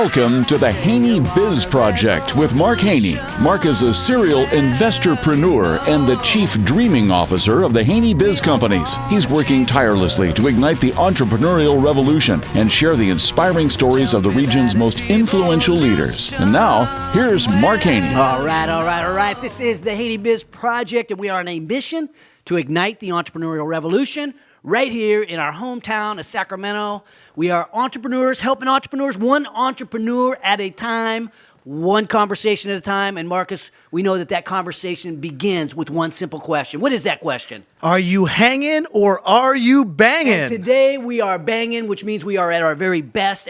Welcome to the Haney Biz Project with Mark Haney. Mark is a serial investorpreneur and the chief dreaming officer of the Haney Biz Companies. He's working tirelessly to ignite the entrepreneurial revolution and share the inspiring stories of the region's most influential leaders. And now, here's Mark Haney. All right. This is the Haney Biz Project, and we are on a mission to ignite the entrepreneurial revolution right here in our hometown of Sacramento. We are entrepreneurs, helping entrepreneurs, one entrepreneur at a time, one conversation at a time. And Marcus, we know that conversation begins with one simple question. What is that question? Are you hanging or are you banging? And today we are banging, which means we are at our very best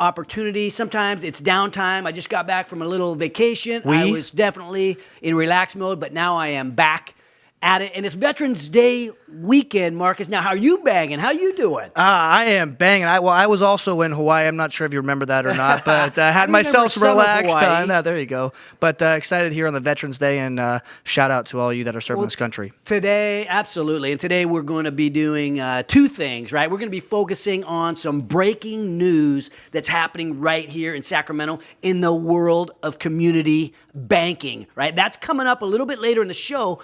opportunity. Sometimes it's downtime. I just got back from a little vacation. I was definitely in relaxed mode, but now I am back at it. And it's Veterans Day weekend, Marcus. Now, how are you banging? How you doing? I am banging. I was also in Hawaii. I'm not sure if you remember that or not, but I had myself some relaxed time. There you go. But excited here on the Veterans Day, and shout out to all you that are serving this country. Today, absolutely. And today we're going to be doing two things, right? We're going to be focusing on some breaking news that's happening right here in Sacramento in the world of community banking, right? That's coming up a little bit later in the show.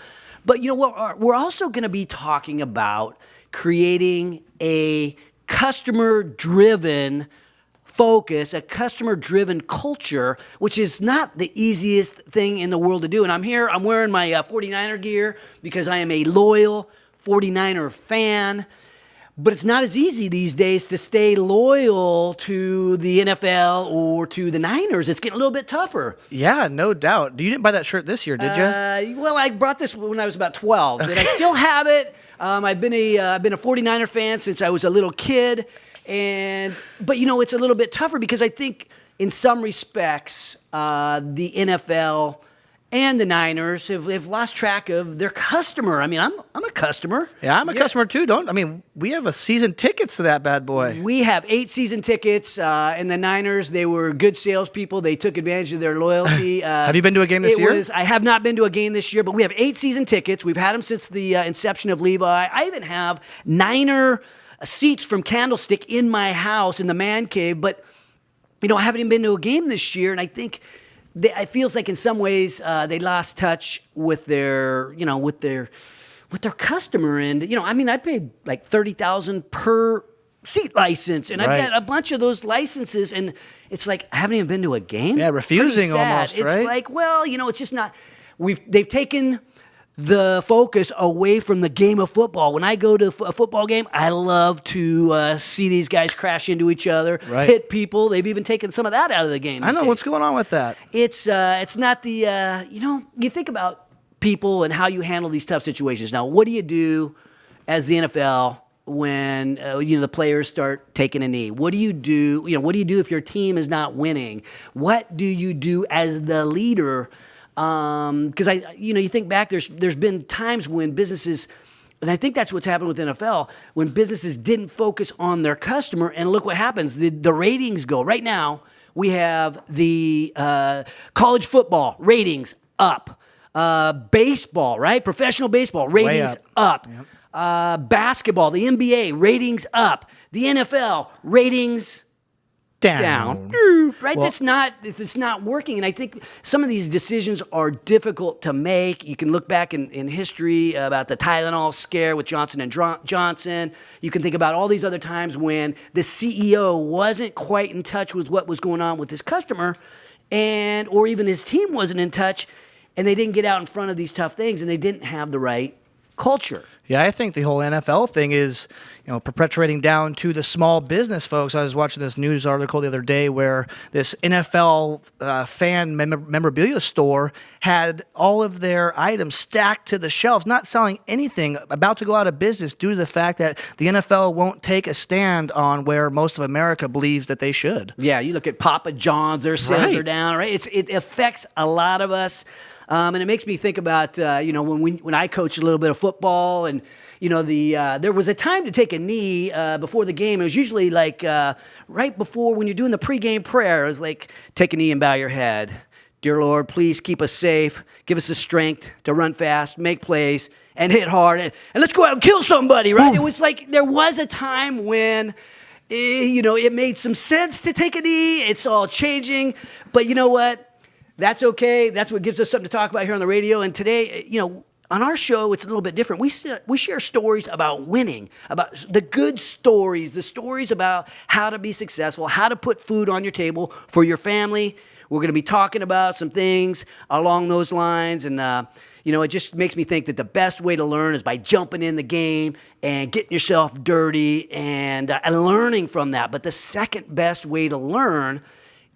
But you know what? We're also going to be talking about creating a customer-driven focus, a customer-driven culture, which is not the easiest thing in the world to do. And I'm wearing my 49er gear because I am a loyal 49er fan. But it's not as easy these days to stay loyal to the NFL or to the Niners. It's getting a little bit tougher. Yeah, no doubt. You didn't buy that shirt this year, did you? Well, I brought this when I was about 12, and I still have it. I've been a 49er fan since I was a little kid, but you know, it's a little bit tougher because I think in some respects the NFL and the Niners have lost track of their customer. I mean, I'm a customer. Yeah, I'm a customer too. We have a season tickets to that bad boy. We have 8 season tickets, and the Niners, they were good salespeople. They took advantage of their loyalty. Have you been to a game this year? I have not been to a game this year, but we have 8 season tickets. We've had them since the inception of Levi. I even have Niner seats from Candlestick in my house in the man cave, but you know, I haven't even been to a game this year, and I think it feels like in some ways they lost touch with their customer. And you know, I mean, I paid like $30,000 per seat license, and I've got a bunch of those licenses, and it's like I haven't even been to a game. Yeah, refusing almost, right? It's like, well, you know, it's just not. They've taken the focus away from the game of football. When I go to a football game, I love to see these guys crash into each other, hit people. They've even taken some of that out of the game. I know what's going on with that. It's not the you think about people and how you handle these tough situations. Now, what do you do as the NFL when the players start taking a knee? What do you do? What do you do if your team is not winning? What do you do as the leader? Because you think back, there's been times when businesses, and I think that's what's happened with NFL, when businesses didn't focus on their customer, and look what happens. The ratings go. Right now, we have the college football ratings up. Baseball, right? Professional baseball ratings up. Yep. Basketball, the NBA ratings up. The NFL ratings down. Right? Well, it's not working. And I think some of these decisions are difficult to make. You can look back in history about the Tylenol scare with Johnson & Johnson. You can think about all these other times when the CEO wasn't quite in touch with what was going on with his customer, or even his team wasn't in touch, and they didn't get out in front of these tough things, and they didn't have the right culture. Yeah, I think the whole NFL thing is, perpetuating down to the small business folks. I was watching this news article the other day where this NFL fan memorabilia store had all of their items stacked to the shelves, not selling anything, about to go out of business due to the fact that the NFL won't take a stand on where most of America believes that they should. Yeah, you look at Papa John's, their sales are down, right? It affects a lot of us. And it makes me think about, when I coach a little bit of football, and, there was a time to take a knee before the game. It was usually like right before when you're doing the pregame prayer. It was like, take a knee and bow your head. Dear Lord, please keep us safe. Give us the strength to run fast, make plays, and hit hard. And let's go out and kill somebody, right? Ooh. It was like there was a time when it made some sense to take a knee. It's all changing. But you know what? That's okay. That's what gives us something to talk about here on the radio. And today, on our show, it's a little bit different. We share stories about winning, about the good stories, the stories about how to be successful, how to put food on your table for your family. We're going to be talking about some things along those lines. And, it just makes me think that the best way to learn is by jumping in the game and getting yourself dirty and learning from that. But the second best way to learn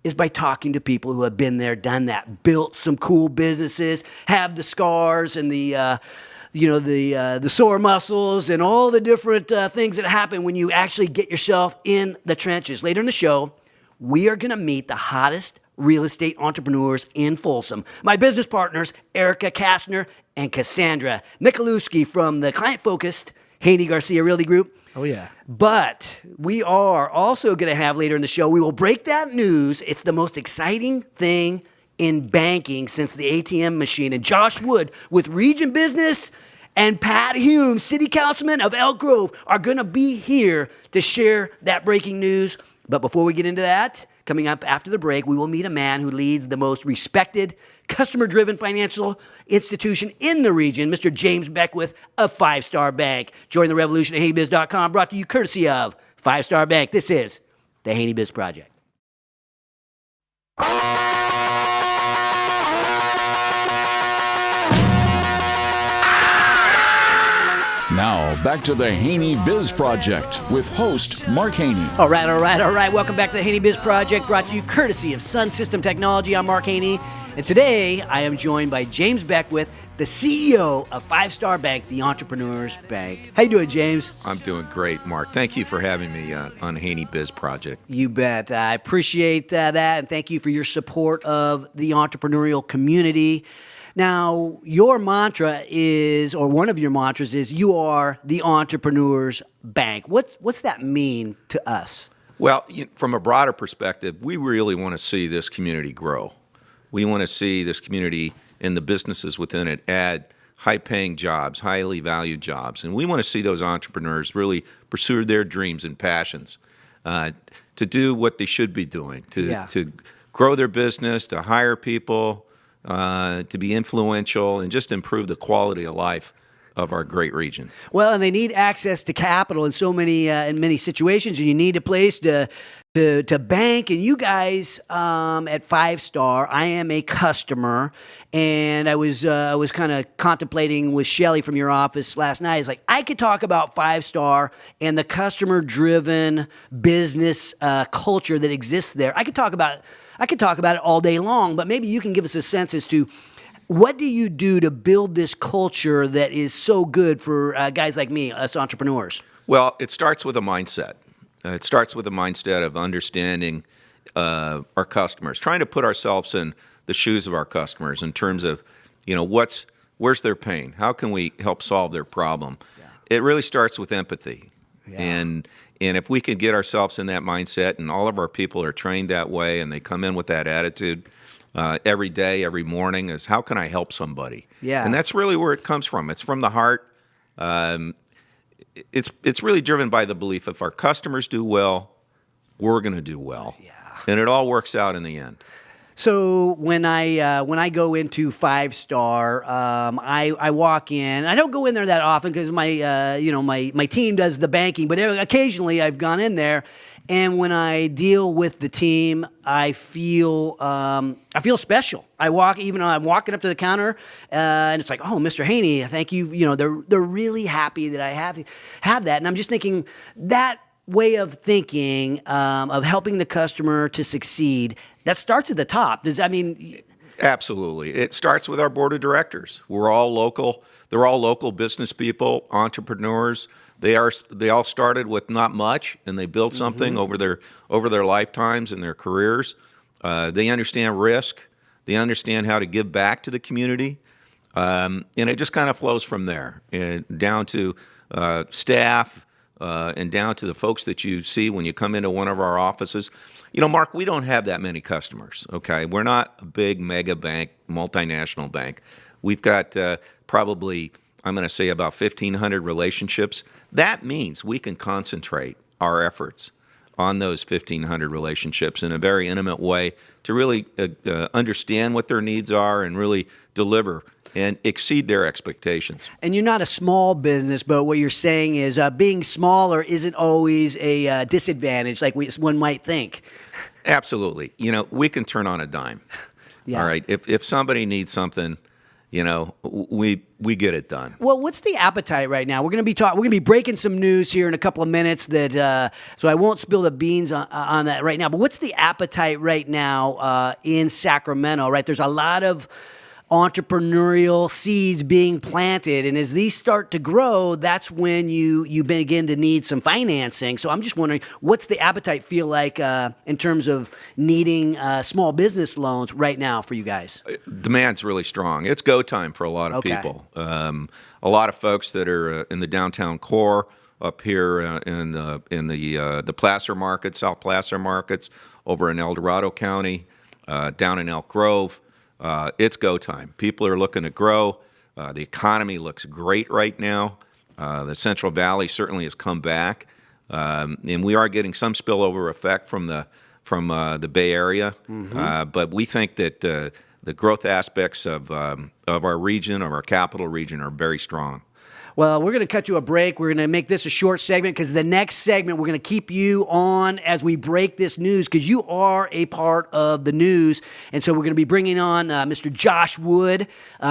is by talking to people who have been there, done that, built some cool businesses, have the scars and the sore muscles and all the different things that happen when you actually get yourself in the trenches. Later in the show, we are going to meet the hottest real estate entrepreneurs in Folsom. My business partners, Erica Kastner and Cassandra Michalewski from the client-focused Haney Garcia Realty Group. Oh, yeah. But we are also going to have later in the show, we will break that news. It's the most exciting thing in banking since the ATM machine. And Josh Wood with Region Business and Pat Hume, City Councilman of Elk Grove, are going to be here to share that breaking news. But before we get into that, coming up after the break, we will meet a man who leads the most respected, customer-driven financial institution in the region, Mr. James Beckwith of 5 Star Bank. Join the revolution at HaneyBiz.com, brought to you courtesy of 5 Star Bank. This is the Haney Biz Project. Now, back to the Haney Biz Project with host Mark Haney. All right. Welcome back to the Haney Biz Project, brought to you courtesy of Sun System Technology. I'm Mark Haney, and today I am joined by James Beckwith, the CEO of 5 Star Bank, the Entrepreneur's Bank. How you doing, James? I'm doing great, Mark. Thank you for having me on Haney Biz Project. You bet. I appreciate that, and thank you for your support of the entrepreneurial community. Now, your mantra is, or one of your mantras is, you are the Entrepreneur's Bank. What's that mean to us? Well, from a broader perspective, we really want to see this community grow. We want to see this community and the businesses within it add high-paying jobs, highly valued jobs. And we want to see those entrepreneurs really pursue their dreams and passions, to do what they should be doing, to grow their business, to hire people, to be influential, and just improve the quality of life of our great region. Well, and they need access to capital in so many in many situations, and you need a place to bank. And you guys at 5 Star, I am a customer, and I was kind of contemplating with Shelly from your office last night. It's like I could talk about 5 Star and the customer-driven business culture that exists there. I could talk about it all day long, but maybe you can give us a sense as to what do you do to build this culture that is so good for guys like me, us entrepreneurs? Well, it starts with a mindset. It starts with a mindset of understanding our customers, trying to put ourselves in the shoes of our customers in terms of, where's their pain? How can we help solve their problem? Yeah. It really starts with empathy. Yeah. And if we can get ourselves in that mindset, and all of our people are trained that way, and they come in with that attitude every day, every morning, is how can I help somebody? Yeah. And that's really where it comes from. It's from the heart. It's really driven by the belief if our customers do well, we're going to do well. Yeah. And it all works out in the end. So when I go into 5 Star, I walk in. I don't go in there that often because my team does the banking, but occasionally I've gone in there. And when I deal with the team, I feel special. I'm walking up to the counter, and it's like, oh, Mr. Haney, thank you. They're really happy that I have that. And I'm just thinking that way of thinking of helping the customer to succeed, that starts at the top. Absolutely. It starts with our board of directors. We're all local. They're all local business people, entrepreneurs. They all started with not much, and they built something over their lifetimes and their careers. They understand risk. They understand how to give back to the community, and it just kind of flows from there, and down to staff, and down to the folks that you see when you come into one of our offices. Mark, we don't have that many customers. Okay, we're not a big mega bank, multinational bank. We've got probably, I'm going to say, about 1,500 relationships. That means we can concentrate our efforts on those 1,500 relationships in a very intimate way to really understand what their needs are and really deliver and exceed their expectations. And you're not a small business, but what you're saying is being smaller isn't always a disadvantage like one might think. Absolutely. We can turn on a dime. Yeah. All right. If somebody needs something, we get it done. Well, what's the appetite right now? We're going to be breaking some news here in a couple of minutes so I won't spill the beans on that right now. But what's the appetite right now in Sacramento? Right, there's a lot of entrepreneurial seeds being planted, and as these start to grow, that's when you begin to need some financing. So I'm just wondering, what's the appetite feel like in terms of needing small business loans right now for you guys? Demand's really strong. It's go time for a lot of people. A lot of folks that are in the downtown core up here in the Placer markets, South Placer markets, over in El Dorado County, down in Elk Grove. It's go time. People are looking to grow. The economy looks great right now. The Central Valley certainly has come back, and we are getting some spillover effect from the Bay Area. But we think that the growth aspects of our region, of our capital region, are very strong. Well, we're going to cut you a break. We're going to make this a short segment because the next segment, we're going to keep you on as we break this news because you are a part of the news. And so we're going to be bringing on Mr. Josh Wood,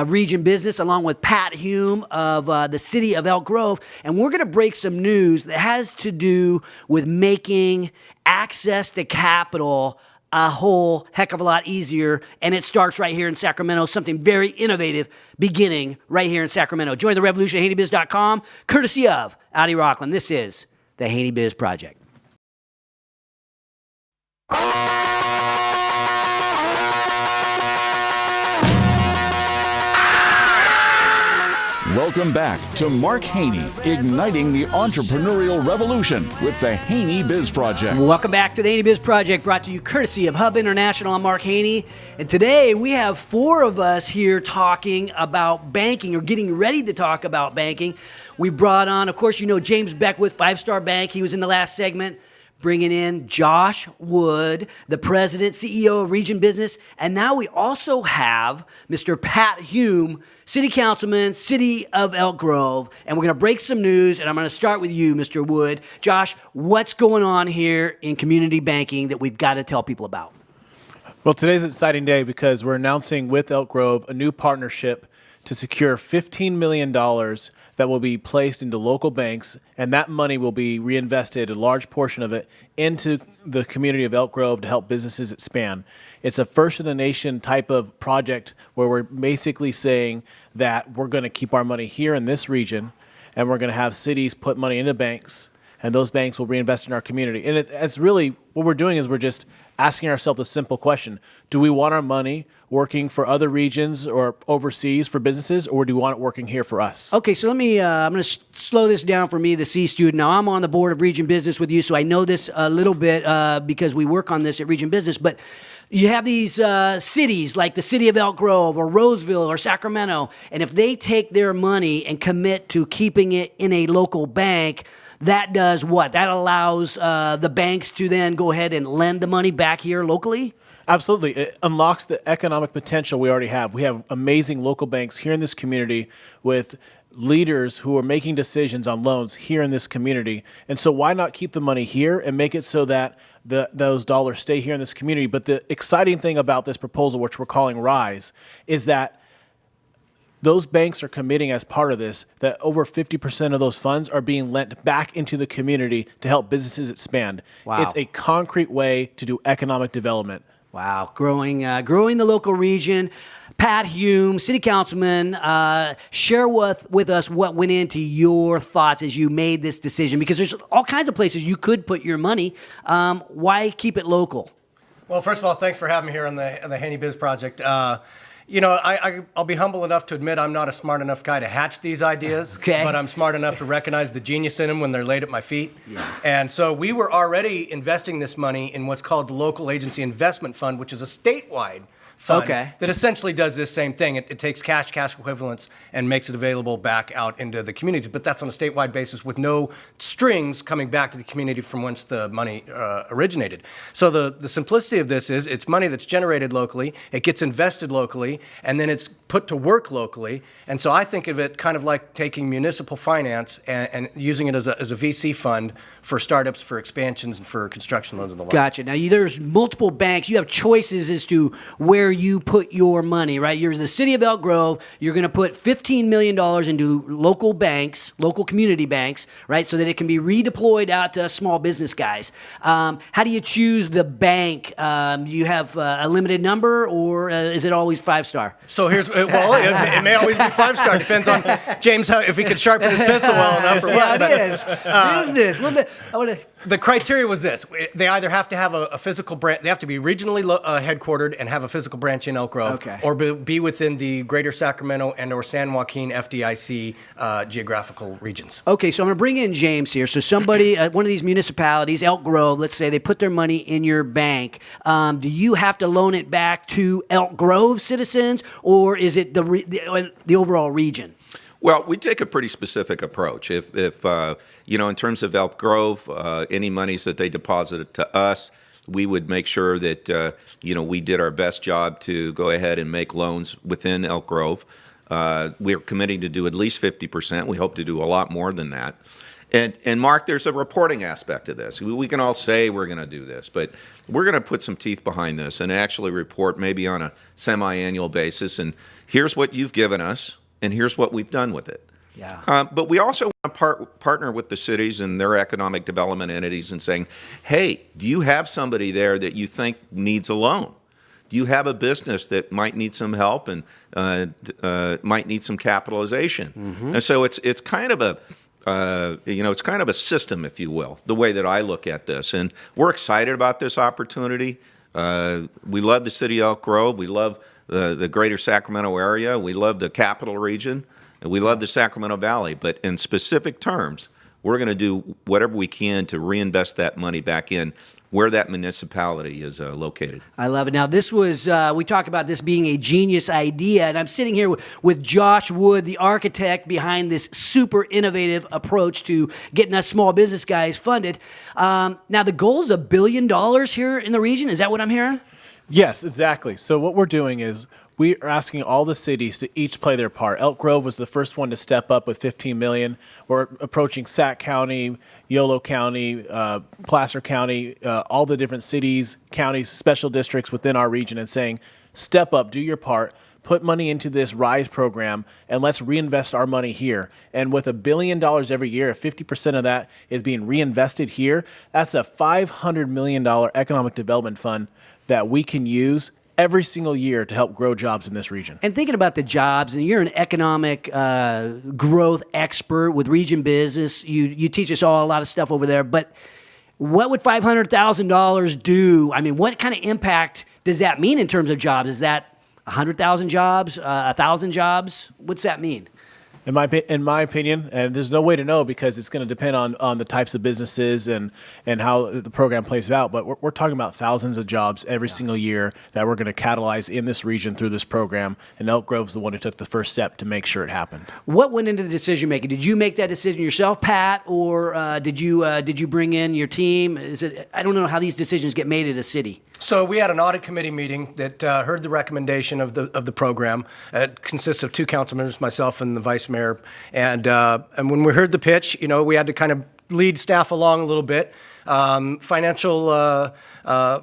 Region Business, along with Pat Hume of the city of Elk Grove. And we're going to break some news that has to do with making access to capital a whole heck of a lot easier, and it starts right here in Sacramento, something very innovative beginning right here in Sacramento. Join the revolution at HaneyBiz.com, courtesy of Audi Rockland. This is the Haney Biz Project. Welcome back to Mark Haney, igniting the entrepreneurial revolution with the Haney Biz Project. Welcome back to the Haney Biz Project, brought to you courtesy of Hub International. I'm Mark Haney, and today we have four of us here talking about banking, or getting ready to talk about banking. We brought on, of course, James Beckwith, 5-Star Bank. He was in the last segment. Bringing in Josh Wood, the president, CEO of Region Business. And now we also have Mr. Pat Hume, city councilman, city of Elk Grove. And we're going to break some news, and I'm going to start with you, Mr. Wood. Josh, what's going on here in community banking that we've got to tell people about? Well, today's an exciting day because we're announcing with Elk Grove a new partnership to secure $15 million that will be placed into local banks, and that money will be reinvested, a large portion of it, into the community of Elk Grove to help businesses expand. It's a first-in-the-nation type of project where we're basically saying that we're going to keep our money here in this region, and we're going to have cities put money into banks, and those banks will reinvest in our community. And it's really, what we're doing is we're just asking ourselves a simple question. Do we want our money working for other regions or overseas for businesses, or do we want it working here for us? Okay, so I'm going to slow this down for me, the C student. Now, I'm on the board of Region Business with you, so I know this a little bit because we work on this at Region Business. But you have these cities like the city of Elk Grove or Roseville or Sacramento, and if they take their money and commit to keeping it in a local bank, that does what? That allows the banks to then go ahead and lend the money back here locally? Absolutely. It unlocks the economic potential we already have. We have amazing local banks here in this community with leaders who are making decisions on loans here in this community. And so why not keep the money here and make it so that those dollars stay here in this community? But the exciting thing about this proposal, which we're calling RISE, is that those banks are committing as part of this that over 50% of those funds are being lent back into the community to help businesses expand. Wow. It's a concrete way to do economic development. Wow, growing the local region. Pat Hume, city councilman, share with us what went into your thoughts as you made this decision, because there's all kinds of places you could put your money. Why keep it local? Well, first of all, thanks for having me here on the Haney Biz Project. I'll be humble enough to admit I'm not a smart enough guy to hatch these ideas, okay, but I'm smart enough to recognize the genius in them when they're laid at my feet. Yeah. And so we were already investing this money in what's called the Local Agency Investment Fund, which is a statewide fund Okay. that essentially does this same thing. It takes cash equivalents, and makes it available back out into the communities. But that's on a statewide basis with no strings coming back to the community from whence the money originated. So the simplicity of this is it's money that's generated locally, it gets invested locally, and then it's put to work locally. And so I think of it kind of like taking municipal finance and using it as a VC fund for startups, for expansions, and for construction loans and the like. Gotcha. Now, there's multiple banks. You have choices as to where you put your money, right? You're in the city of Elk Grove. You're going to put $15 million into local banks, local community banks, right, so that it can be redeployed out to us small business guys. How do you choose the bank? You have a limited number, or is it always 5-star? So here's, well, it may always be 5-star. Depends on James, if he could sharpen his pencil well enough or what. Yeah, it is. Business. The criteria was this. They either have to have a physical branch, they have to be regionally headquartered and have a physical branch in Elk Grove, Okay. or be within the greater Sacramento and or San Joaquin FDIC geographical regions. Okay, so I'm going to bring in James here. So somebody, one of these municipalities, Elk Grove, let's say they put their money in your bank. Do you have to loan it back to Elk Grove citizens, or is it the overall region? Well, we take a pretty specific approach. If in terms of Elk Grove, any monies that they deposited to us, we would make sure that, we did our best job to go ahead and make loans within Elk Grove. We're committing to do at least 50%. We hope to do a lot more than that. And Mark, there's a reporting aspect to this. We can all say we're going to do this, but we're going to put some teeth behind this and actually report maybe on a semi-annual basis. And here's what you've given us, and here's what we've done with it. Yeah. But we also want to partner with the cities and their economic development entities and saying, hey, do you have somebody there that you think needs a loan? Do you have a business that might need some help and might need some capitalization? Mm-hmm. And so it's kind of it's kind of a system, if you will, the way that I look at this. And we're excited about this opportunity. We love the city of Elk Grove. We love the greater Sacramento area. We love the capital region. And we love the Sacramento Valley. But in specific terms, we're going to do whatever we can to reinvest that money back in where that municipality is located. I love it. Now, this was, we talk about this being a genius idea, and I'm sitting here with Josh Wood, the architect behind this super innovative approach to getting us small business guys funded. Now, the goal is $1 billion here in the region. Is that what I'm hearing? Yes, exactly. So what we're doing is we are asking all the cities to each play their part. Elk Grove was the first one to step up with $15 million. We're approaching Sac County, Yolo County, Placer County, all the different cities, counties, special districts within our region, and saying, step up, do your part, put money into this RISE program, and let's reinvest our money here. And with $1 billion every year, if 50% of that is being reinvested here, that's a $500 million economic development fund that we can use every single year to help grow jobs in this region. And thinking about the jobs, and you're an economic growth expert with Region Business. You teach us all a lot of stuff over there. But what would $500,000 do? I mean, what kind of impact does that mean in terms of jobs? Is that 100,000 jobs, 1,000 jobs? What's that mean? In my opinion, and there's no way to know because it's going to depend on the types of businesses and how the program plays out, but we're talking about thousands of jobs every single year that we're going to catalyze in this region through this program, and Elk Grove's the one who took the first step to make sure it happened. What went into the decision making? Did you make that decision yourself, Pat, or did you bring in your team? I don't know how these decisions get made at a city. So we had an audit committee meeting that heard the recommendation of the program. It consists of two council members, myself and the vice mayor. And when we heard the pitch, we had to kind of lead staff along a little bit. Financial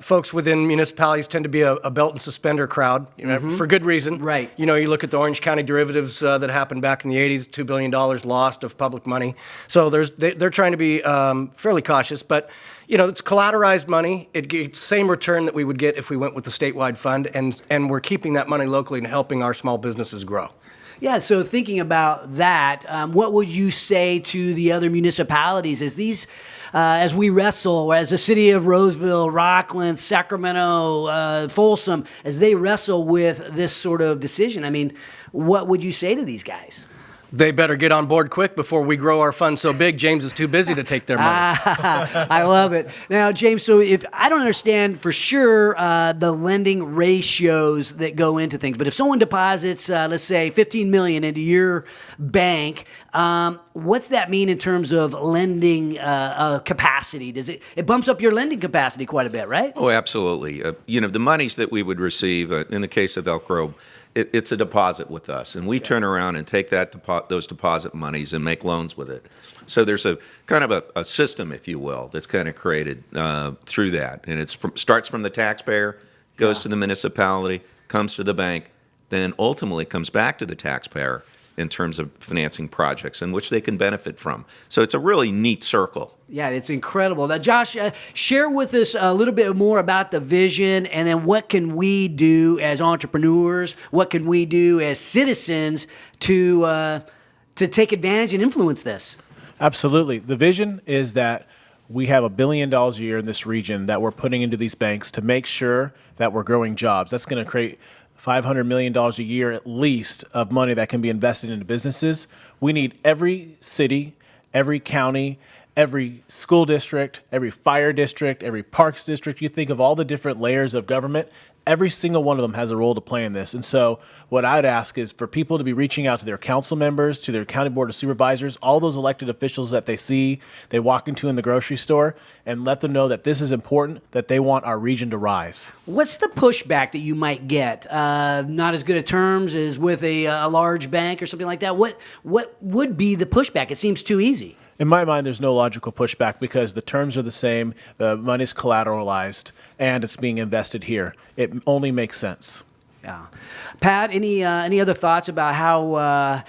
folks within municipalities tend to be a belt and suspender crowd, for good reason. Right. You look at the Orange County derivatives that happened back in the 80s, $2 billion lost of public money. So they're trying to be fairly cautious, but it's collateralized money. It gets the same return that we would get if we went with the statewide fund, and we're keeping that money locally and helping our small businesses grow. Yeah, so thinking about that, what would you say to the other municipalities as we wrestle, as the city of Roseville, Rockland, Sacramento, Folsom, as they wrestle with this sort of decision? I mean, what would you say to these guys? They better get on board quick before we grow our fund so big James is too busy to take their money. I love it. Now, James, so if I don't understand for sure the lending ratios that go into things, but if someone deposits, let's say, $15 million into your bank, what's that mean in terms of lending capacity? Does it bumps up your lending capacity quite a bit, right? Oh, absolutely. The monies that we would receive in the case of Elk Grove, it's a deposit with us, and we turn around and take those deposit monies and make loans with it. So there's a kind of a system, if you will, that's kind of created through that, and it starts from the taxpayer, goes to the municipality, comes to the bank, then ultimately comes back to the taxpayer in terms of financing projects in which they can benefit from. So it's a really neat circle. Yeah, it's incredible. Now, Josh, share with us a little bit more about the vision, and then what can we do as entrepreneurs? What can we do as citizens to take advantage and influence this? Absolutely. The vision is that we have $1 billion a year in this region that we're putting into these banks to make sure that we're growing jobs. That's going to create $500 million a year at least of money that can be invested into businesses. We need every city, every county, every school district, every fire district, every parks district. You think of all the different layers of government, every single one of them has a role to play in this. And so what I'd ask is for people to be reaching out to their council members, to their county board of supervisors, all those elected officials that they walk into in the grocery store, and let them know that this is important, that they want our region to rise. What's the pushback that you might get? Not as good at terms as with a large bank or something like that. What would be the pushback? It seems too easy. In my mind, there's no logical pushback because the terms are the same, the money's collateralized, and it's being invested here. It only makes sense. Yeah. Pat, any other thoughts about how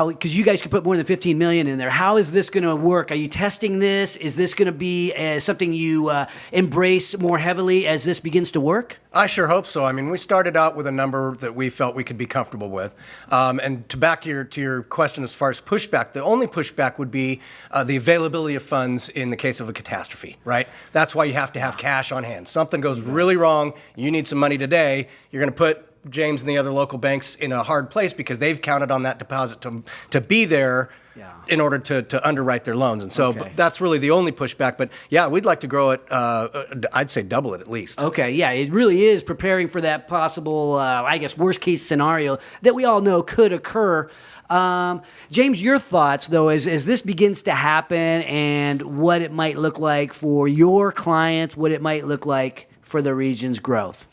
because you guys could put more than $15 million in there. How is this going to work? Are you testing this? Is this going to be something you embrace more heavily as this begins to work? I sure hope so. I mean, we started out with a number that we felt we could be comfortable with. And back to your question as far as pushback, the only pushback would be the availability of funds in the case of a catastrophe, right? That's why you have to have cash on hand. Something goes really wrong, you need some money today, you're going to put James and the other local banks in a hard place because they've counted on that deposit to be there in order to underwrite their loans. And so that's really the only pushback. But yeah, we'd like to grow it, I'd say double it at least. Okay, yeah, it really is preparing for that possible, worst case scenario that we all know could occur. James, your thoughts, though, as this begins to happen and what it might look like for your clients, what it might look like for the region's growth.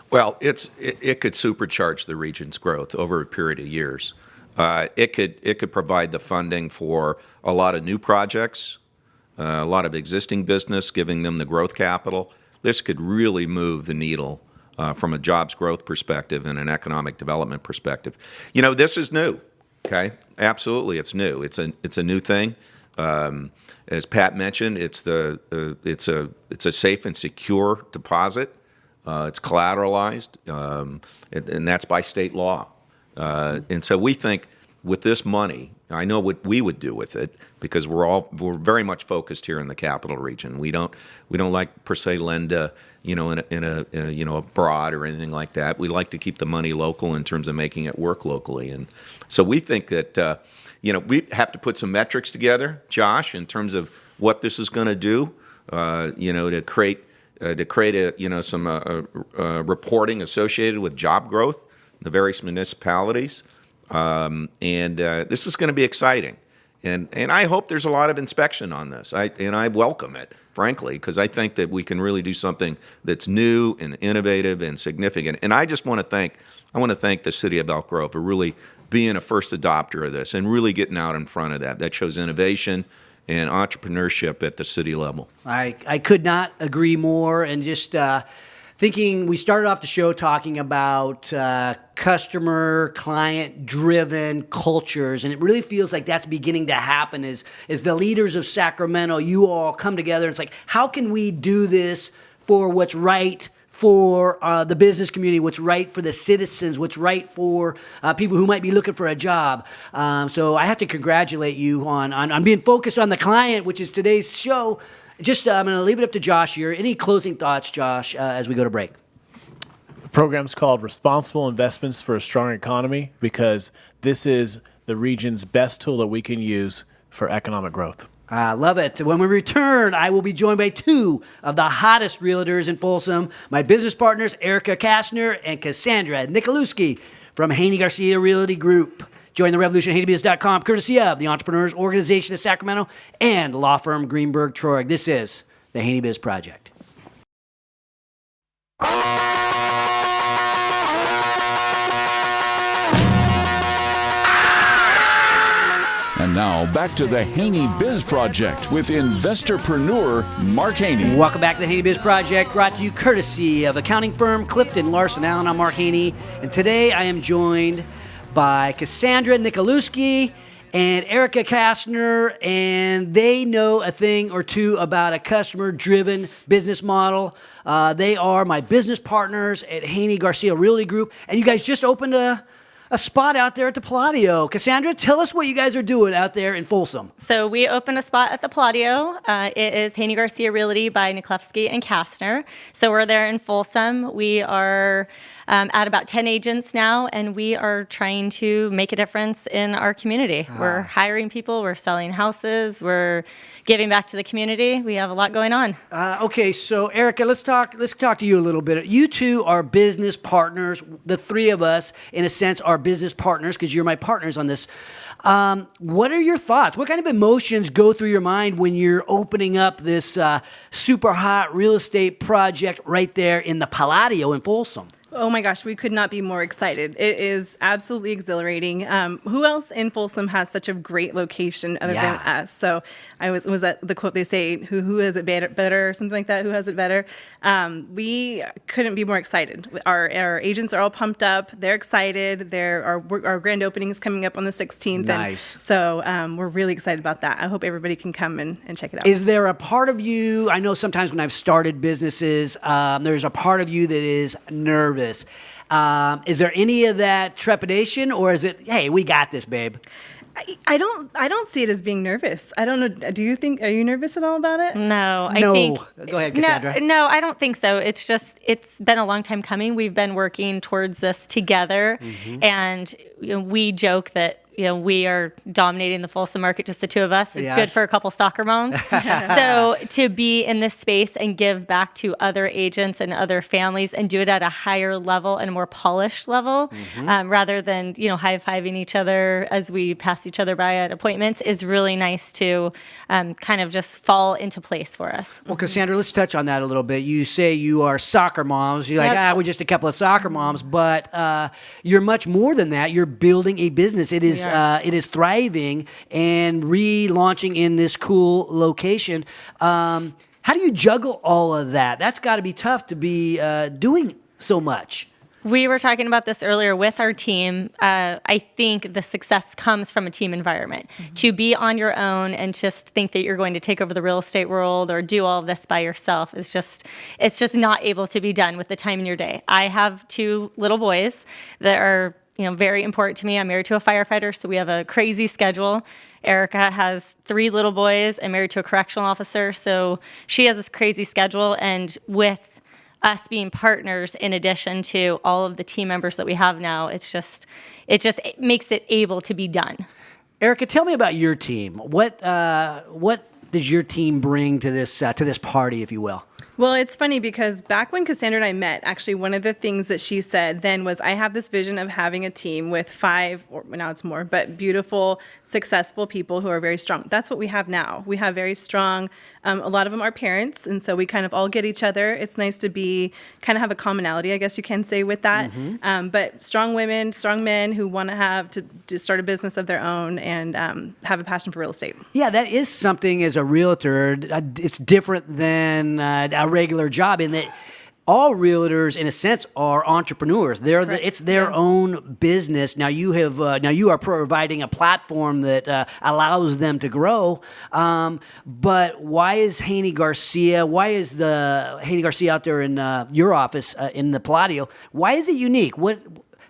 Well, it could supercharge the region's growth over a period of years. It could provide the funding for a lot of new projects, a lot of existing business, giving them the growth capital. This could really move the needle from a jobs growth perspective and an economic development perspective. This is new. Okay, absolutely, it's new. It's a new thing. As Pat mentioned, it's a safe and secure deposit. It's collateralized, and that's by state law. And so we think with this money, I know what we would do with it because we're very much focused here in the capital region. We don't like per se lend in a abroad or anything like that. We like to keep the money local in terms of making it work locally. And so we think that we have to put some metrics together, Josh, in terms of what this is going to do. To create some reporting associated with job growth in the various municipalities, and this is going to be exciting, and I hope there's a lot of inspection on this. I welcome it, frankly, because I think that we can really do something that's new and innovative and significant. And I want to thank the city of Elk Grove for really being a first adopter of this and really getting out in front of that. That shows innovation and entrepreneurship at the city level. I could not agree more. And just thinking, we started off the show talking about customer, client-driven cultures, and it really feels like that's beginning to happen as the leaders of Sacramento, you all come together. It's like, how can we do this for what's right for the business community, what's right for the citizens, what's right for people who might be looking for a job. So I have to congratulate you on being focused on the client, which is today's show. Just I'm going to leave it up to Josh here. Any closing thoughts, Josh, as we go to break? The program's called Responsible Investments for a Strong Economy because this is the region's best tool that we can use for economic growth. I love it. When we return, I will be joined by two of the hottest realtors in Folsom, my business partners, Erica Kastner and Cassandra Nikolewski from Haney Garcia Realty Group. Join the revolution at HaneyBiz.com, courtesy of the Entrepreneurs Organization of Sacramento and law firm Greenberg Traurig. This is the Haney Biz Project. And now back to the Haney Biz Project with investorpreneur Mark Haney. Welcome back to the Haney Biz Project, brought to you courtesy of accounting firm Clifton Larson Allen. I'm Mark Haney, and today I am joined by Cassandra Nikolewski and Erica Kastner, and they know a thing or two about a customer-driven business model. They are my business partners at Haney Garcia Realty Group, and you guys just opened a spot out there at the Palladio. Cassandra, tell us what you guys are doing out there in Folsom. So we opened a spot at the Palladio. It is Haney Garcia Realty by Nikolewski and Kastner. So we're there in Folsom. We are at about 10 agents now, and we are trying to make a difference in our community. We're hiring people, we're selling houses, we're giving back to the community. We have a lot going on. Okay, so Erica, let's talk to you a little bit. You two are business partners. The three of us, in a sense, are business partners because you're my partners on this. What are your thoughts? What kind of emotions go through your mind when you're opening up this super hot real estate project right there in the Palladio in Folsom? Oh my gosh, we could not be more excited. It is absolutely exhilarating. Who else in Folsom has such a great location other than us? So I was at the quote they say, who has it better, or something like that, who has it better? We couldn't be more excited. Our agents are all pumped up. They're excited. Our grand opening is coming up on the 16th. Nice. And so we're really excited about that. I hope everybody can come and check it out. Is there a part of you, I know sometimes when I've started businesses, there's a part of you that is nervous. Is there any of that trepidation, or is it, hey, we got this, babe? I don't see it as being nervous. I don't know. Are you nervous at all about it? No, I No. think. Go ahead, Cassandra. No, I don't think so. It's been a long time coming. We've been working towards this together, and we joke that we are dominating the Folsom market, just the two of us. It's Yes. good for a couple soccer moms. So to be in this space and give back to other agents and other families and do it at a higher level and a more polished level, rather than, high-fiving each other as we pass each other by at appointments, is really nice to kind of just fall into place for us. Well, Cassandra, let's touch on that a little bit. You say you are soccer moms. You're like, we're just a couple of soccer moms, but you're much more than that. You're building a business. It is thriving and relaunching in this cool location. How do you juggle all of that? That's got to be tough to be doing so much. We were talking about this earlier with our team. I think the success comes from a team environment. To be on your own and just think that you're going to take over the real estate world or do all of this by yourself is it's just not able to be done with the time in your day. I have two little boys that are very important to me. I'm married to a firefighter, so we have a crazy schedule. Erica has 3 little boys and married to a correctional officer, so she has this crazy schedule. And with us being partners, in addition to all of the team members that we have now, it makes it able to be done. Erica, tell me about your team. What does your team bring to this party, if you will? Well, it's funny because back when Cassandra and I met, actually one of the things that she said then was, I have this vision of having a team with 5, or now it's more, but beautiful, successful people who are very strong. That's what we have now. We have very strong, a lot of them are parents, and so we kind of all get each other. It's nice to kind of have a commonality, I guess you can say, with that. But strong women, strong men who want to start a business of their own and have a passion for real estate. Yeah, that is something as a realtor. It's different than a regular job in that all realtors, in a sense, are entrepreneurs. It's their own business. Now you are providing a platform that allows them to grow. But why is Haney Garcia? Why is the Haney Garcia out there in your office in the Palladio? Why is it unique?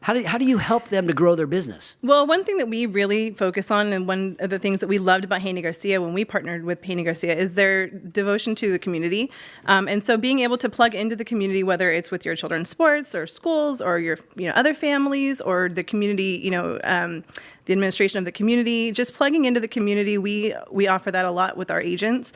How do you help them to grow their business? Well, one thing that we really focus on, and one of the things that we loved about Haney Garcia when we partnered with Haney Garcia, is their devotion to the community. And so being able to plug into the community, whether it's with your children's sports or schools or your other families or the community, the administration of the community, just plugging into the community. We offer that a lot with our agents.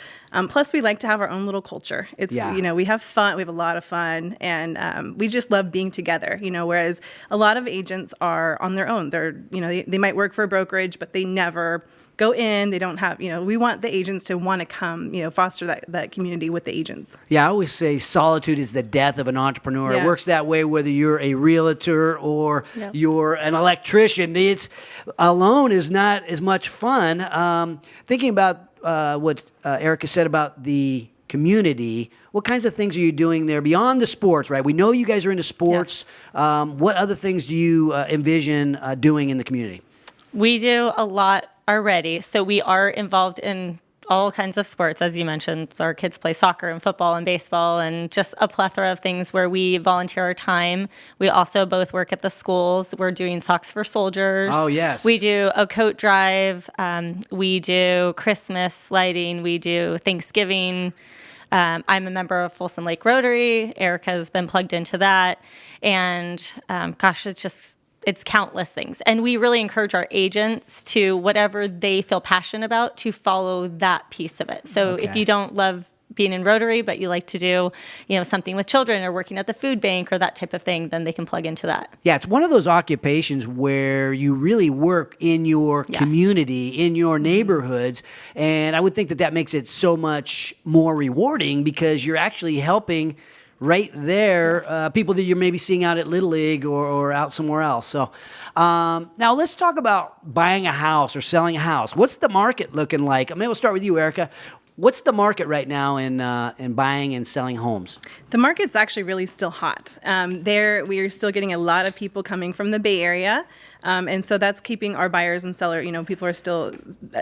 Plus, we like to have our own little culture. It's, we have fun. We have a lot of fun, and we just love being together, whereas a lot of agents are on their own. They're, they might work for a brokerage, but they never go in. They don't have, we want the agents to want to come, foster that community with the agents. Yeah, I always say solitude is the death of an entrepreneur. Yeah. It works that way whether you're a realtor or you're an electrician. It's alone is not as much fun. Thinking about what Erica said about the community, what kinds of things are you doing there beyond the sports, right? We know you guys are into sports. Yeah. What other things do you envision doing in the community? We do a lot already. So we are involved in all kinds of sports, as you mentioned. Our kids play soccer and football and baseball and just a plethora of things where we volunteer our time. We also both work at the schools. We're doing Socks for Soldiers. Oh, yes. We do a coat drive. We do Christmas lighting. We do Thanksgiving. I'm a member of Folsom Lake Rotary. Erica's been plugged into that. And it's countless things. And we really encourage our agents to, whatever they feel passionate about, to follow that piece of it. So if you don't love being in Rotary, but you like to do, something with children or working at the food bank or that type of thing, then they can plug into that. Yeah, it's one of those occupations where you really work in your community, in your neighborhoods. And I would think that makes it so much more rewarding because you're actually helping right there, people that you're maybe seeing out at Little League or out somewhere else. So now let's talk about buying a house or selling a house. What's the market looking like? Maybe we'll start with you, Erica. What's the market right now in buying and selling homes? The market's actually really still hot. We are still getting a lot of people coming from the Bay Area. And so that's keeping our buyers and sellers, people are still,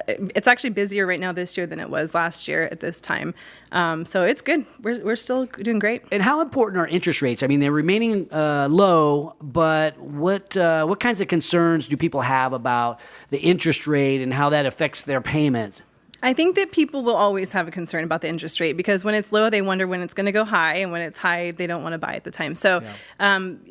it's actually busier right now this year than it was last year at this time. So it's good. We're still doing great. And how important are interest rates? I mean, they're remaining low, but what kinds of concerns do people have about the interest rate and how that affects their payment? I think that people will always have a concern about the interest rate because when it's low, they wonder when it's going to go high, and when it's high, they don't want to buy at the time. So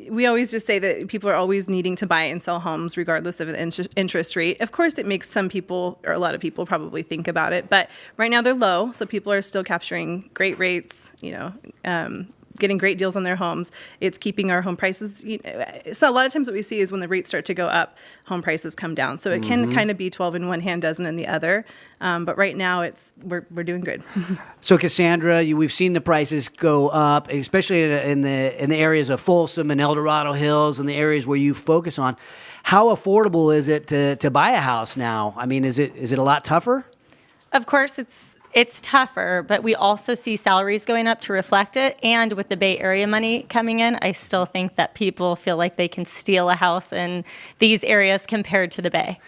we always just say that people are always needing to buy and sell homes regardless of the interest rate. Of course, it makes some people, or a lot of people, probably think about it, but right now they're low, so people are still capturing great rates, getting great deals on their homes. It's keeping our home prices. So a lot of times what we see is when the rates start to go up, home prices come down. So it can kind of be 12 in one hand, dozen in the other. But right now we're doing good. So Cassandra, we've seen the prices go up, especially in the areas of Folsom and El Dorado Hills and the areas where you focus on. How affordable is it to buy a house now? I mean, is it a lot tougher? Of course, it's tougher, but we also see salaries going up to reflect it. And with the Bay Area money coming in, I still think that people feel like they can steal a house in these areas compared to the Bay.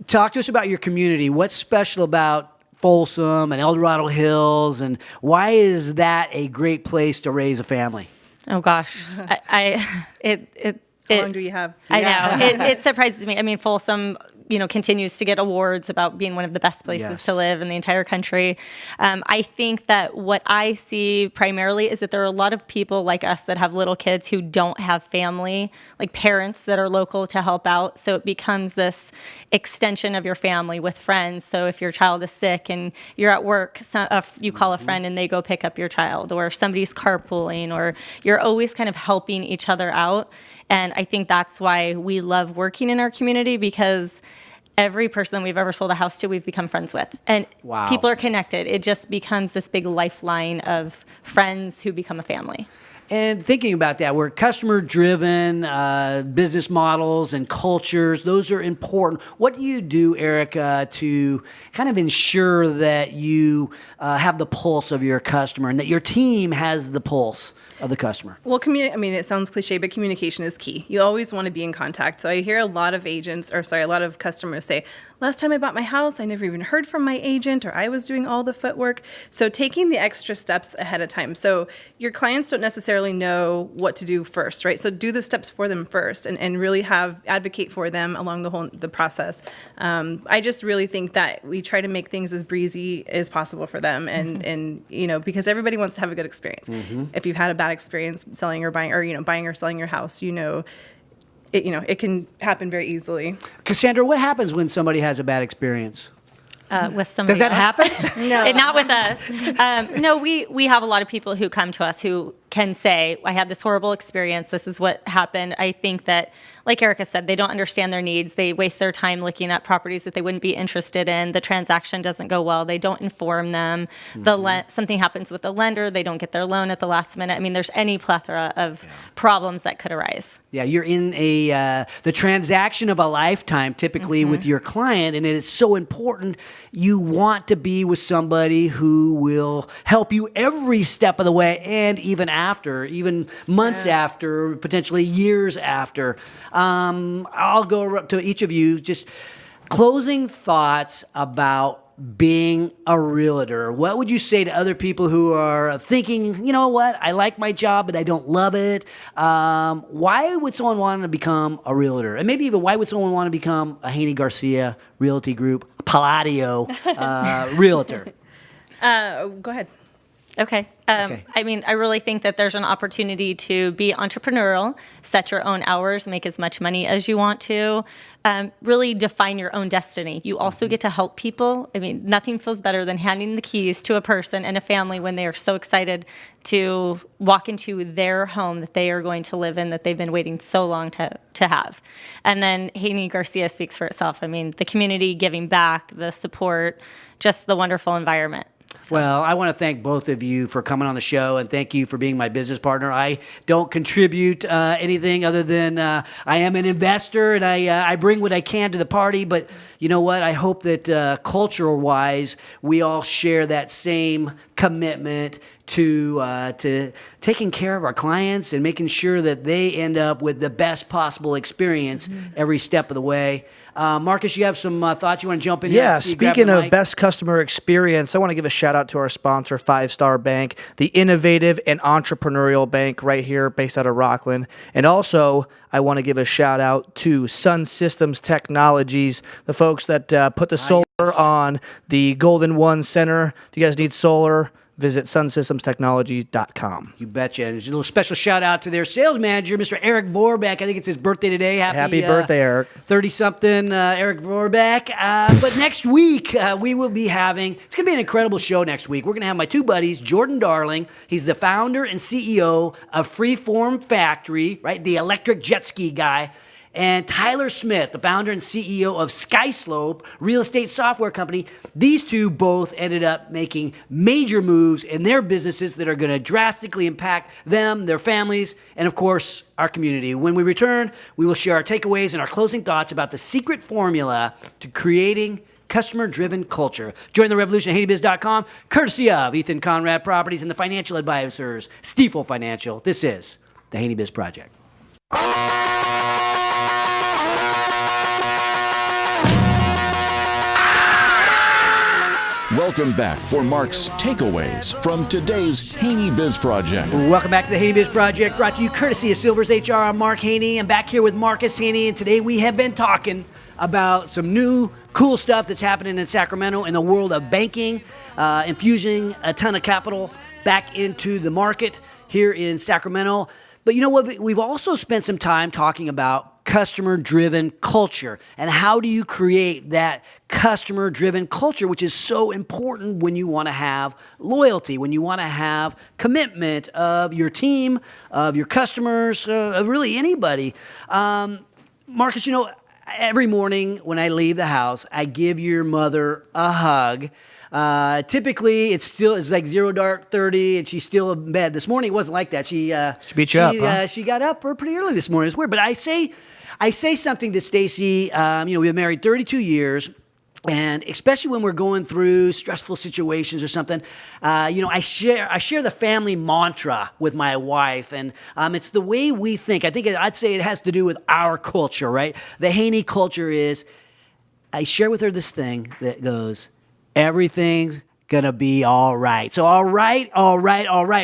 Talk to us about your community. What's special about Folsom and El Dorado Hills, and why is that a great place to raise a family? Oh gosh, How long do you have? I know it surprises me. I mean, Folsom, continues to get awards about being one of the best places to live in the entire country. I think that what I see primarily is that there are a lot of people like us that have little kids who don't have family, like parents that are local to help out. So it becomes this extension of your family with friends. So if your child is sick and you're at work, you call a friend and they go pick up your child, or somebody's carpooling, or you're always kind of helping each other out. And I think that's why we love working in our community, because every person we've ever sold a house to, we've become friends with. And people are connected. It just becomes this big lifeline of friends who become a family. And thinking about that, we're customer-driven business models and cultures. Those are important. What do you do, Erica, to kind of ensure that you have the pulse of your customer and that your team has the pulse of the customer? Well, it sounds cliche, but communication is key. You always want to be in contact. So I hear a lot of customers say, last time I bought my house, I never even heard from my agent, or I was doing all the footwork. So taking the extra steps ahead of time. So your clients don't necessarily know what to do first, right? So do the steps for them first and really advocate for them along the process. I just really think that we try to make things as breezy as possible for them, and because everybody wants to have a good experience. If you've had a bad experience selling or buying, or buying or selling your house, it can happen very easily. Cassandra, what happens when somebody has a bad experience? With somebody Does that else. happen? No. Not with us. No, we have a lot of people who come to us who can say, I had this horrible experience. This is what happened. I think that, like Erica said, they don't understand their needs. They waste their time looking at properties that they wouldn't be interested in. The transaction doesn't go well. They don't inform them. Something happens with the lender. They don't get their loan at the last minute. I mean, there's any plethora of problems that could arise. Yeah, you're in the transaction of a lifetime typically with your client, and it's so important. You want to be with somebody who will help you every step of the way, and even after, even months after, potentially years after. I'll go to each of you, just closing thoughts about being a realtor. What would you say to other people who are thinking, you know what, I like my job, but I don't love it? Why would someone want to become a realtor? And maybe even why would someone want to become a Haney Garcia Realty Group, Palladio realtor? Go ahead. Okay. I mean, I really think that there's an opportunity to be entrepreneurial, set your own hours, make as much money as you want to, really define your own destiny. You also get to help people. I mean, nothing feels better than handing the keys to a person and a family when they are so excited to walk into their home that they are going to live in, that they've been waiting so long to have. And then Haney Garcia speaks for itself. I mean, the community giving back, the support, just the wonderful environment. Well, I want to thank both of you for coming on the show, and thank you for being my business partner. I don't contribute anything other than I am an investor, and I bring what I can to the party. But you know what? I hope that cultural-wise, we all share that same commitment to taking care of our clients and making sure that they end up with the best possible experience every step of the way. Marcus, you have some thoughts you want to jump in here? Yeah, So you grab speaking the of mic. best customer experience, I want to give a shout out to our sponsor, 5 Star Bank, the innovative and entrepreneurial bank right here based out of Rockland. And also, I want to give a shout out to Sun Systems Technologies, the folks that put the solar on the Golden One Center. If you guys need solar, visit sunsystemstechnology.com. You betcha. And there's a little special shout out to their sales manager, Mr. Eric Vorbeck. I think it's his birthday today. Happy birthday, Eric. 30-something Eric Vorbeck. But next week, we will be having, it's going to be an incredible show next week. We're going to have my two buddies, Jordan Darling. He's the founder and CEO of Freeform Factory, right? The electric jet ski guy. And Tyler Smith, the founder and CEO of Skyslope, real estate software company. These two both ended up making major moves in their businesses that are going to drastically impact them, their families, and of course, our community. When we return, we will share our takeaways and our closing thoughts about the secret formula to creating customer-driven culture. Join the revolution at HaneyBiz.com, courtesy of Ethan Conrad Properties and the financial advisors, Stifel Financial. This is the Haney Biz Project. Welcome back for Mark's takeaways from today's Haney Biz Project. Welcome back to the Haney Biz Project, brought to you courtesy of Silver's HR. I'm Mark Haney. I'm back here with Marcus Haney, and today we have been talking about some new cool stuff that's happening in Sacramento in the world of banking, infusing a ton of capital back into the market here in Sacramento. But you know what? We've also spent some time talking about customer-driven culture and how do you create that customer-driven culture, which is so important when you want to have loyalty, when you want to have commitment of your team, of your customers, of really anybody. Marcus, you know, every morning when I leave the house, I give your mother a hug. Typically, it's like 0 dark 30, and she's still in bed. This morning, it wasn't like that. She beat you up, huh? She got up pretty early this morning. It's weird, but I say something to Stacy. You know, we've been married 32 years. And especially when we're going through stressful situations or something, you know, I share the family mantra with my wife, and it's the way we think. I'd say it has to do with our culture, right? The Haney culture is, I share with her this thing that goes, everything's gonna be all right. So all right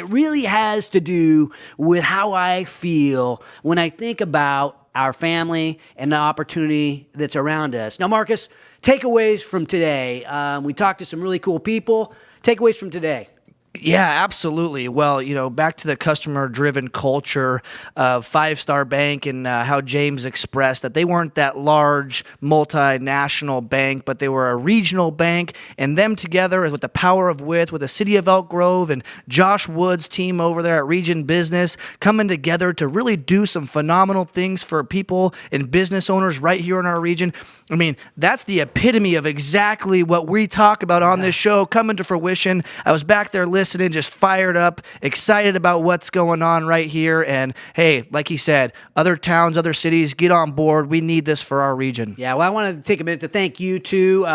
really has to do with how I feel when I think about our family and the opportunity that's around us. Now, Marcus, takeaways from today. We talked to some really cool people. Takeaways from today. Yeah, absolutely. Well, back to the customer-driven culture of Five Star Bank and how James expressed that they weren't that large multinational bank, but they were a regional bank, and them together with the power of with the city of Elk Grove and Josh Wood's team over there at Region Business coming together to really do some phenomenal things for people and business owners right here in our region. I mean, that's the epitome of exactly what we talk about on this show coming to fruition. I was back there listening, just fired up, excited about what's going on right here. And hey, like he said, other towns, other cities, get on board. We need this for our region. Yeah, well, I want to take a minute to thank you too.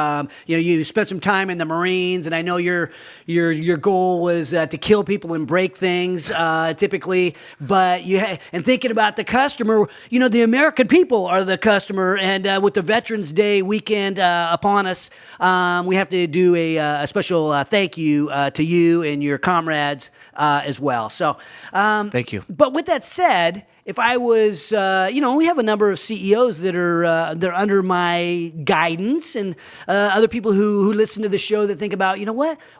You spent some time in the Marines, and I know your goal was to kill people and break things typically. But and thinking about the customer, the American people are the customer, and with the Veterans Day weekend upon us, we have to do a special thank you to you and your comrades as well. So, thank you. But with that said, if I was, we have a number of CEOs that are they're under my guidance, and other people who listen to the show that think about,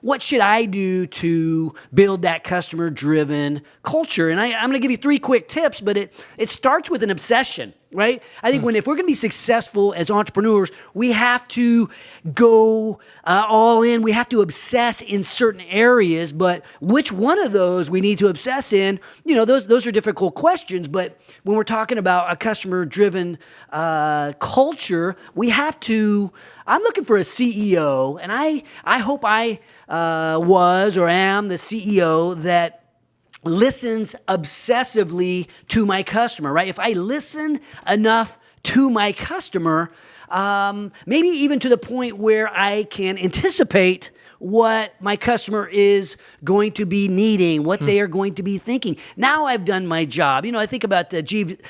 what should I do to build that customer-driven culture? And I'm going to give you 3 quick tips, but it starts with an obsession. Right? I think if we're going to be successful as entrepreneurs, we have to go all in. We have to obsess in certain areas, but which one of those we need to obsess in, those are difficult questions. But when we're talking about a customer-driven culture, we have to. I'm looking for a CEO, and I hope I was or am the CEO that listens obsessively to my customer, right? If I listen enough to my customer, maybe even to the point where I can anticipate what my customer is going to be needing, what they are going to be thinking. Now I've done my job. I think about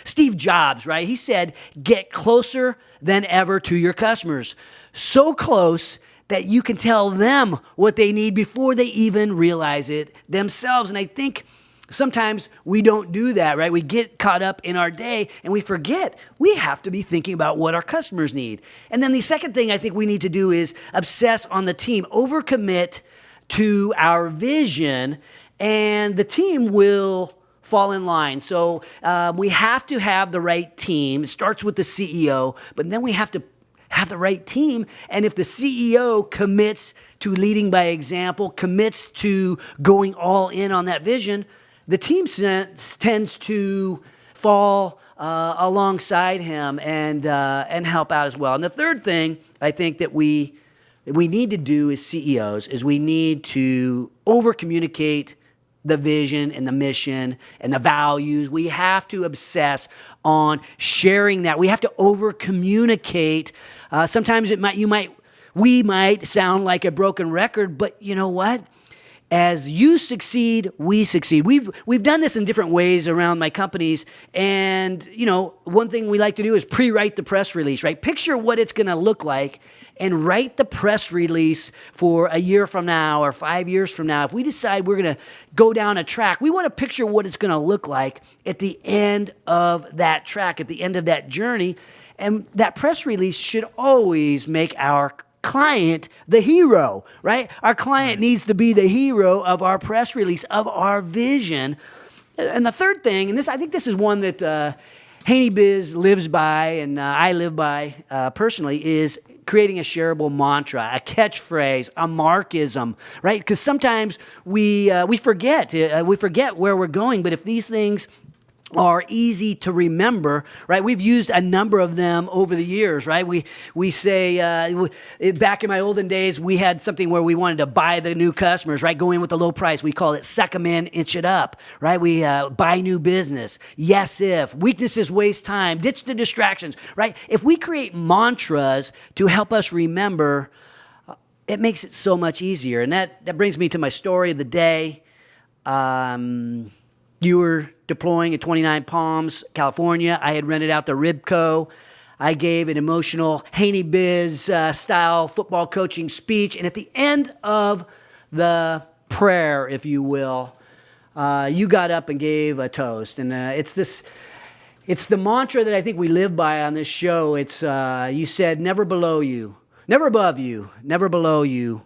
Steve Jobs, right? He said, get closer than ever to your customers. So close that you can tell them what they need before they even realize it themselves. And I think sometimes we don't do that, right? We get caught up in our day and we forget we have to be thinking about what our customers need. And then the second thing I think we need to do is obsess on the team, overcommit to our vision, and the team will fall in line. So we have to have the right team. It starts with the CEO, but then we have to have the right team. And if the CEO commits to leading by example, commits to going all in on that vision, the team tends to fall alongside him and help out as well. And the third thing I think that we need to do as CEOs is we need to over-communicate the vision and the mission and the values. We have to obsess on sharing that. We have to over-communicate. Sometimes we might sound like a broken record, but you know what? As you succeed, we succeed. We've done this in different ways around my companies, and one thing we like to do is pre-write the press release, right? Picture what it's going to look like and write the press release for a year from now or 5 years from now. If we decide we're going to go down a track, we want to picture what it's going to look like at the end of that track, at the end of that journey, and that press release should always make our client the hero, right? Our client needs to be the hero of our press release, of our vision. And the third thing, and I think this is one that Haney Biz lives by and I live by personally, is creating a shareable mantra, a catchphrase, a markism, right? Because sometimes we forget where we're going, but if these things are easy to remember, right? We've used a number of them over the years, right? We say, back in my olden days, we had something where we wanted to buy the new customers, right? Go in with the low price. We call it suck them in, inch it up, right? We buy new business. Yes, if. Weaknesses waste time. Ditch the distractions, right? If we create mantras to help us remember, it makes it so much easier. And that brings me to my story of the day. You were deploying at 29 Palms, California. I had rented out the Ribco. I gave an emotional Haney Biz style football coaching speech. And at the end of the prayer, if you will, you got up and gave a toast. And it's the mantra that I think we live by on this show. It's you said, never below you, never above you, never below you,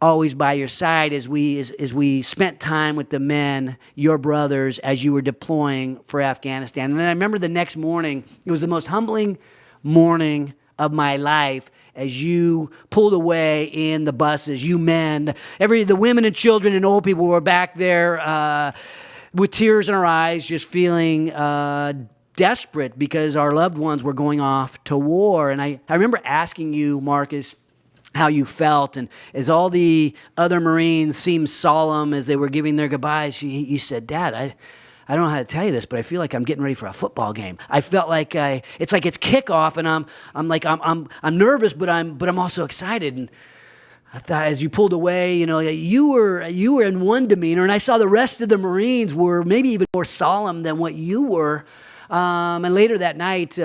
always by your side as we spent time with the men, your brothers, as you were deploying for Afghanistan. And then I remember the next morning, it was the most humbling morning of my life as you pulled away in the buses, you men, the women and children and old people were back there with tears in our eyes, just feeling desperate because our loved ones were going off to war. And I remember asking you, Marcus, how you felt, and as all the other Marines seemed solemn as they were giving their goodbyes, you said, Dad, I don't know how to tell you this, but I feel like I'm getting ready for a football game. I felt like it's kickoff, and I'm nervous, but I'm also excited. And I thought as you pulled away, you were in one demeanor, and I saw the rest of the Marines were maybe even more solemn than what you were. And later that night,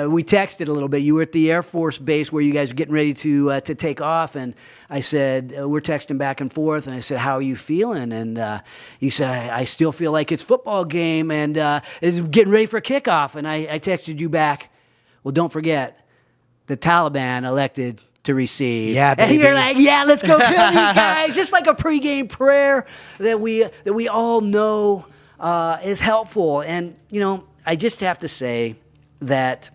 we texted a little bit. You were at the Air Force base where you guys were getting ready to take off, and I said, we're texting back and forth, and I said, how are you feeling? And you said, I still feel like it's football game, and it's getting ready for kickoff. And I texted you back, well, don't forget, the Taliban elected to receive. Yeah, baby. And you're like, yeah, let's go kill these guys. Just like a pregame prayer that we all know is helpful. And, I just have to say that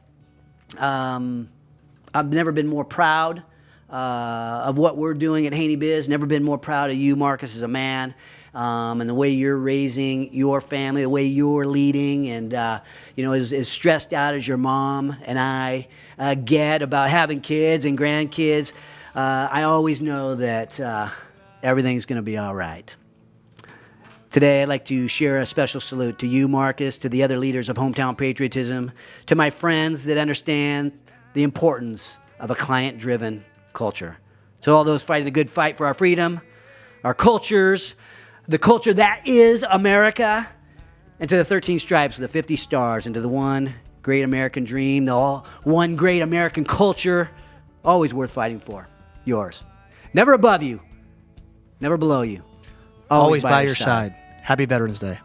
I've never been more proud of what we're doing at Haney Biz. Never been more proud of you, Marcus, as a man, and the way you're raising your family, the way you're leading, and as stressed out as your mom and I get about having kids and grandkids, I always know that everything's going to be all right. Today, I'd like to share a special salute to you, Marcus, to the other leaders of hometown patriotism, to my friends that understand the importance of a client-driven culture, to all those fighting the good fight for our freedom, our cultures, the culture that is America, and to the 13 stripes, the 50 stars, and to the one great American dream, the one great American culture, always worth fighting for, yours. Never above you, never below you, Always by your side. Happy Veterans Day.